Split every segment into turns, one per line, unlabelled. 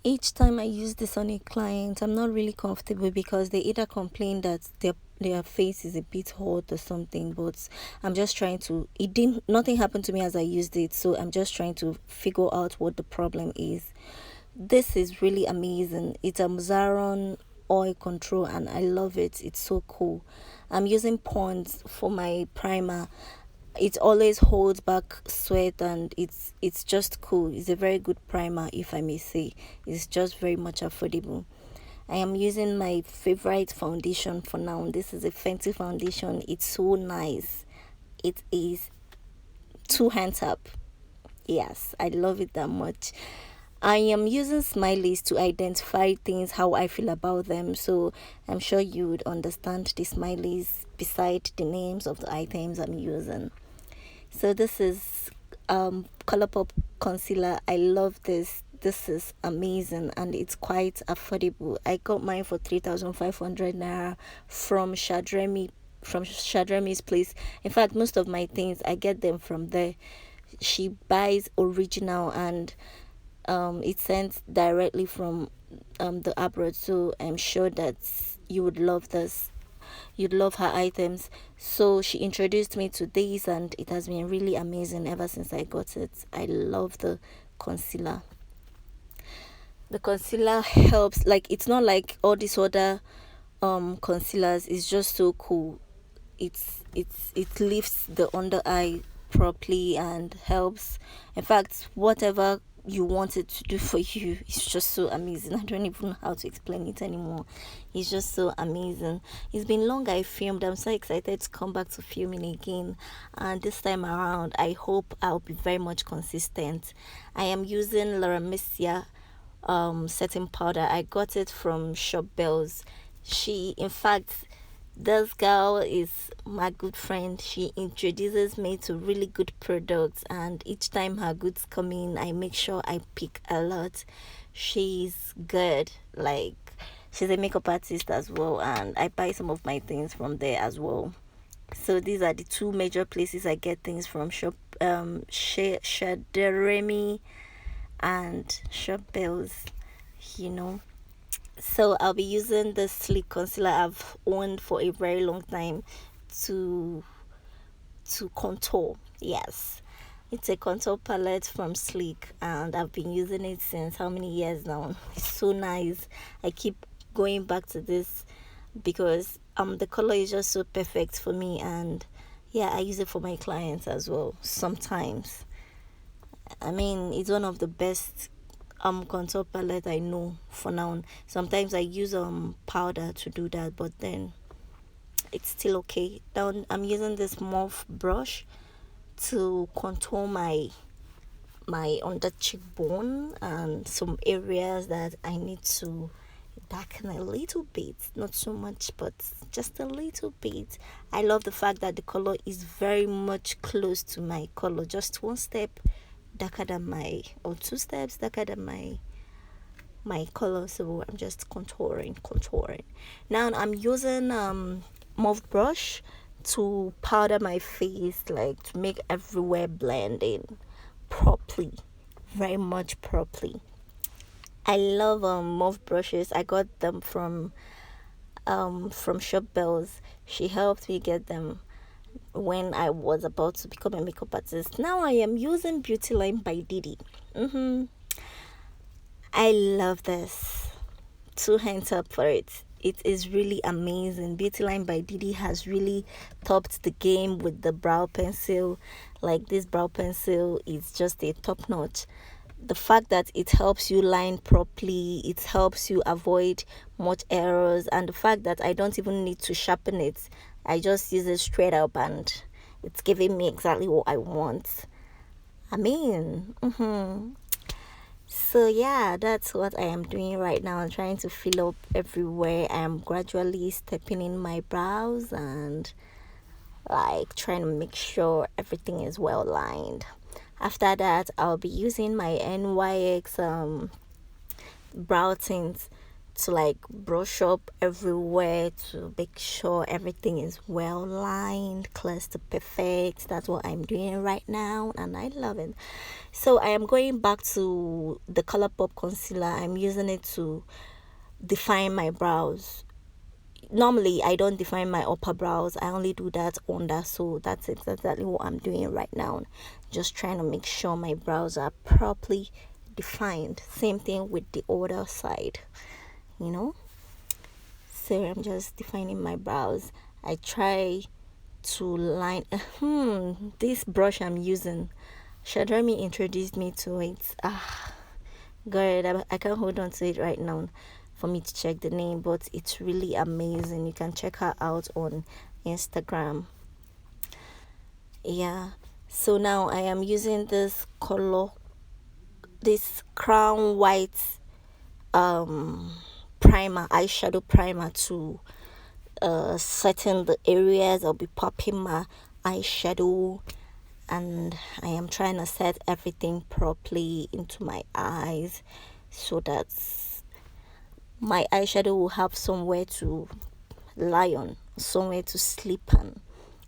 Each time I use this on a client, I'm not really comfortable because they either complain that their face is a bit hot or something, but I'm just trying to, nothing happened to me as I used it, so I'm just trying to figure out what the problem is. This is really amazing. It's a ZARON oil control and I love it. It's so cool. I'm using Pond's for my primer. It always holds back sweat and it's just cool. It's a very good primer, if I may say. It's just very much affordable. I am using my favorite foundation for now. This is a Fenty foundation. It's so nice. It is two hands up. Yes, I love it that much. I am using smileys to identify things, how I feel about them. So I'm sure you would understand the smileys beside the names of the items I'm using. So this is Colourpop concealer. I love this. This is amazing and it's quite affordable. I got mine for 3,500 naira from Shadremi's place. In fact, most of my things I get them from there. She buys original and it's sent directly from the abroad, so I'm sure that you would love this. You'd love her items. So she introduced me to these and it has been really amazing ever since I got it. I love the concealer. The concealer helps, like, it's not like all these other concealers. It's just so cool. It lifts the under eye properly and helps. In fact, whatever you want it to do for you, it's just so amazing. I don't even know how to explain it anymore. It's just so amazing. It's been long I filmed. I'm so excited to come back to filming again, and this time around I hope I'll be very much consistent. I am using Laura Mercier setting powder. I got it from Shop Bells. She, in fact, this girl is my good friend. She introduces me to really good products, and each time her goods come in, I make sure I pick a lot. She's good. Like, she's a makeup artist as well, and I buy some of my things from there as well. So these are the two major places I get things from: Shop Shaderemi and Shop Bells. You know. So I'll be using the sleek concealer I've owned for a very long time to contour. Yes, it's a contour palette from Sleek and I've been using it since how many years now. It's so nice. I keep going back to this because the color is just so perfect for me, and yeah, I use it for my clients as well sometimes. I mean, it's one of the best contour palette I know for now. Sometimes I use powder to do that, but then it's still okay. Now I'm using this mauve brush to contour my under cheekbone and some areas that I need to darken a little bit, not so much but just a little bit. I love the fact that the color is very much close to my color, just one step darker than my, or two steps darker than my color. So I'm just contouring. Now I'm using mauve brush to powder my face, like to make everywhere blend in properly, very much properly. I love mauve brushes. I got them from Shop Bells. She helped me get them when I was about to become a makeup artist. Now I am using Beautyline by Didi. I love this. Two hands up for it. It is really amazing. Beautyline by Didi has really topped the game with the brow pencil. Like, this brow pencil is just a top notch. The fact that it helps you line properly, it helps you avoid much errors, and the fact that I don't even need to sharpen it. I just use it straight up and it's giving me exactly what I want. I mean, so yeah, that's what I am doing right now. I'm trying to fill up everywhere. I am gradually stepping in my brows and like trying to make sure everything is well lined. After that, I'll be using my NYX brow tint to like brush up everywhere to make sure everything is well lined, close to perfect. That's what I'm doing right now, and I love it. So I am going back to the ColourPop concealer. I'm using it to define my brows. Normally I don't define my upper brows, I only do that under, so that's exactly what I'm doing right now. Just trying to make sure my brows are properly defined. Same thing with the other side, you know. So I'm just defining my brows. I try to line this brush I'm using, Shadrami introduced me to it. God, I can't hold on to it right now for me to check the name, but it's really amazing. You can check her out on Instagram. Yeah, so now I am using this color, this Crown White primer, eyeshadow primer, to setting the areas I'll be popping my eyeshadow, and I am trying to set everything properly into my eyes so that my eyeshadow will have somewhere to lie on, somewhere to sleep on.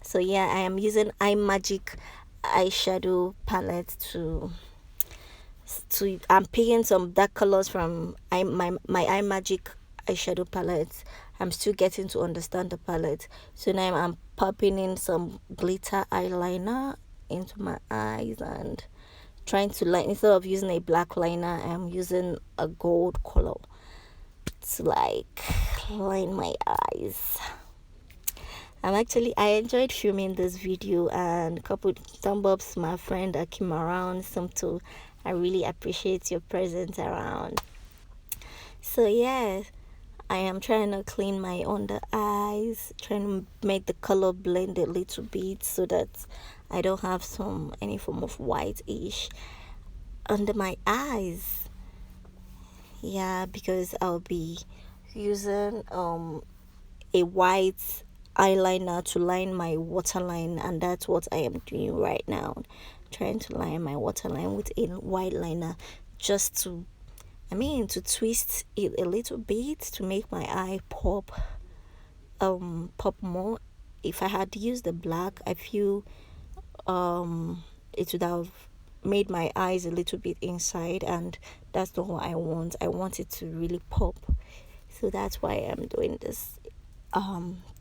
So yeah, I am using IMAGIC eyeshadow palette to I'm picking some dark colors from my IMAGIC eyeshadow palette. I'm still getting to understand the palette. So now I'm popping in some glitter eyeliner into my eyes and trying to line, instead of using a black liner, I'm using a gold color to like line my eyes. I enjoyed filming this video, and a couple thumbs ups my friend that came around, some too. I really appreciate your presence around. So yeah, I am trying to clean my under eyes, trying to make the color blend a little bit so that I don't have any form of white-ish under my eyes. Yeah, because I'll be using a white eyeliner to line my waterline, and that's what I am doing right now, trying to line my waterline with a white liner, just to twist it a little bit to make my eye pop more. If I had used the black, I feel it would have made my eyes a little bit inside, and that's not what I want. I want it to really pop. So that's why I'm doing this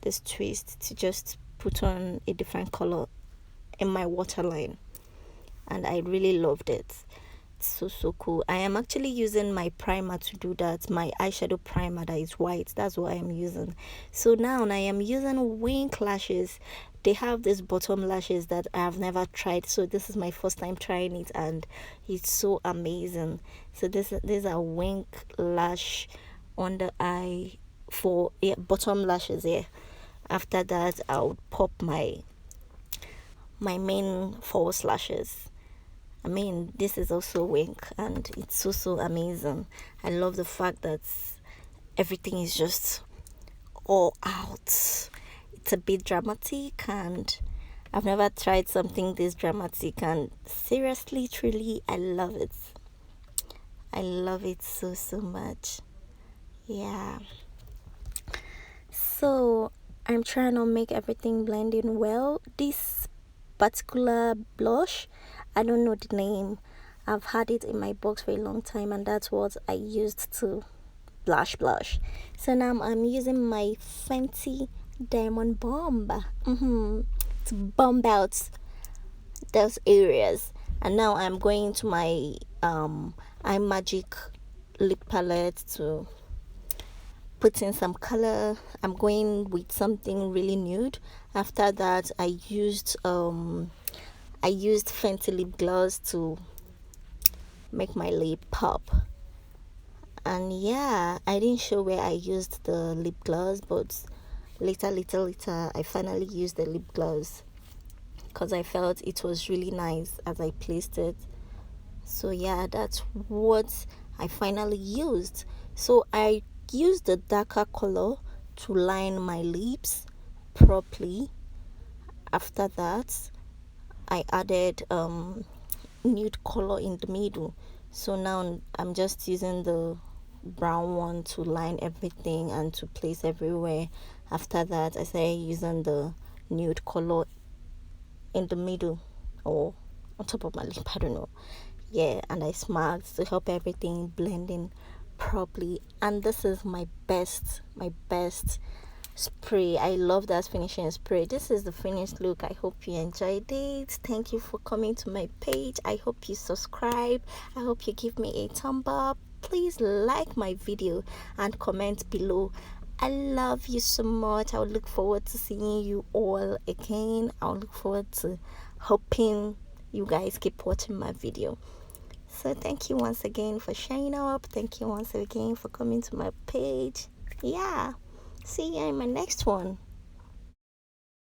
this twist, to just put on a different color in my waterline, and I really loved it. It's so cool. I am actually using my primer to do that, my eyeshadow primer that is white. That's what I am using. So now I am using WYNK lashes. They have these bottom lashes that I have never tried, so this is my first time trying it, and it's so amazing. So these are WYNK lash under eye for bottom lashes here. After that, I'll pop my main false lashes. This is also WYNK, and it's so amazing. I love the fact that everything is just all out. It's a bit dramatic, and I've never tried something this dramatic, and seriously, truly, I love it. I love it so much. Yeah. So I'm trying to make everything blend in well. This particular blush, I don't know the name. I've had it in my box for a long time, and that's what I used to blush. So now I'm using my FENTY Diamond Bomb to bomb out those areas. And now I'm going to my IMAGIC lip palette to put in some color. I'm going with something really nude. After that, I used Fenty lip gloss to make my lip pop. And yeah, I didn't show where I used the lip gloss, but later I finally used the lip gloss because I felt it was really nice as I placed it. So yeah, that's what I finally used. So I used the darker color to line my lips properly. After that, I added nude color in the middle. So now I'm just using the brown one to line everything and to place everywhere. After that, I started using the nude color in the middle or on top of my lip, I don't know. Yeah, and I smiled to help everything blend in properly. And this is my best spray. I love that finishing spray. This is the finished look. I hope you enjoyed it. Thank you for coming to my page. I hope you subscribe. I hope you give me a thumb up. Please like my video and comment below. I love you so much. I will look forward to seeing you all again. I'll look forward to hoping you guys keep watching my video. So thank you once again for showing up. Thank you once again for coming to my page. Yeah, see you in my next one.